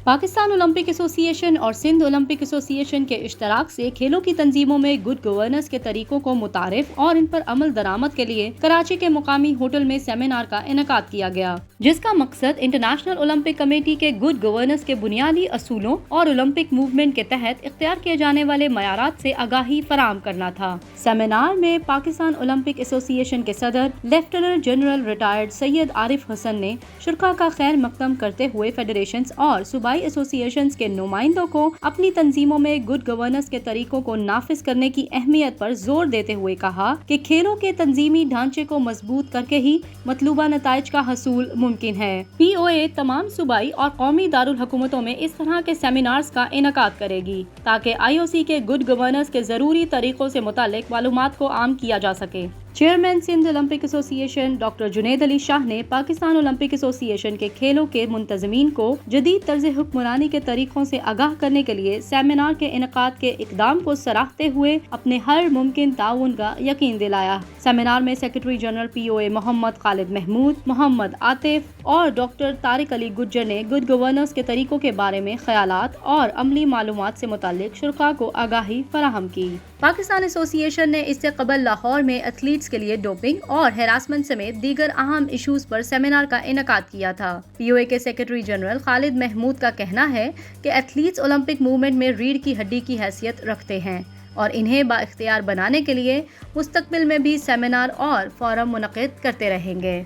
Pakistan Olympic ایسوسی ایشن اور سندھ اولمپک ایسوسی ایشن کے اشتراک سے کھیلوں کی تنظیموں میں گڈ گورننس کے طریقوں کو متعارف اور ان پر عمل درآمد کے لیے کراچی کے مقامی ہوٹل میں سیمینار کا انعقاد کیا گیا، جس کا مقصد انٹرنیشنل اولمپک کمیٹی کے گڈ گورننس کے بنیادی اصولوں اور اولمپک موومنٹ کے تحت اختیار کیے جانے والے معیارات سے آگاہی فراہم کرنا تھا۔ سیمینار میں پاکستان اولمپک ایسوسی ایشن کے صدر لیفٹیننٹ جنرل ریٹائرڈ سید عارف حسن نے شرکاء کا خیر مقدم کرتے ہوئے فیڈریشنز اور صوبائی ایسوسی ایشنز کے نمائندوں کو اپنی تنظیموں میں گڈ گورننس کے طریقوں کو نافذ کرنے کی اہمیت پر زور دیتے ہوئے کہا کہ کھیلوں کے تنظیمی ڈھانچے کو مضبوط کر کے ہی مطلوبہ نتائج کا حصول ممکن ہے۔ پی او اے تمام صوبائی اور قومی دارالحکومتوں میں اس طرح کے سیمینارز کا انعقاد کرے گی تاکہ آئی او سی کے گڈ گورننس کے ضروری طریقوں سے متعلق معلومات کو عام کیا جا سکے۔ چیئرمین سندھ اولمپک ایسوسی ایشن ڈاکٹر جنید علی شاہ نے پاکستان اولمپک ایسوسی ایشن کے کھیلوں کے منتظمین کو جدید طرز حکمرانی کے طریقوں سے آگاہ کرنے کے لیے سیمینار کے انعقاد کے اقدام کو سراہتے ہوئے اپنے ہر ممکن تعاون کا یقین دلایا۔ سیمینار میں سیکریٹری جنرل پی او اے محمد خالد محمود، محمد عاطف اور ڈاکٹر طارق علی گجر نے گڈ گورننس کے طریقوں کے بارے میں خیالات اور عملی معلومات سے متعلق شرکاء کو آگاہی فراہم کی۔ پاکستان ایسوسی ایشن نے اس سے قبل لاہور میں ایتھلیٹس کے لیے ڈوپنگ اور ہراسمنٹ سمیت دیگر اہم ایشوز پر سیمینار کا انعقاد کیا تھا۔ پی او اے کے سیکریٹری جنرل خالد محمود کا کہنا ہے کہ ایتھلیٹس اولمپک موومنٹ میں ریڑھ کی ہڈی کی حیثیت رکھتے ہیں اور انہیں بااختیار بنانے کے لیے مستقبل میں بھی سیمینار اور فورم منعقد کرتے رہیں گے۔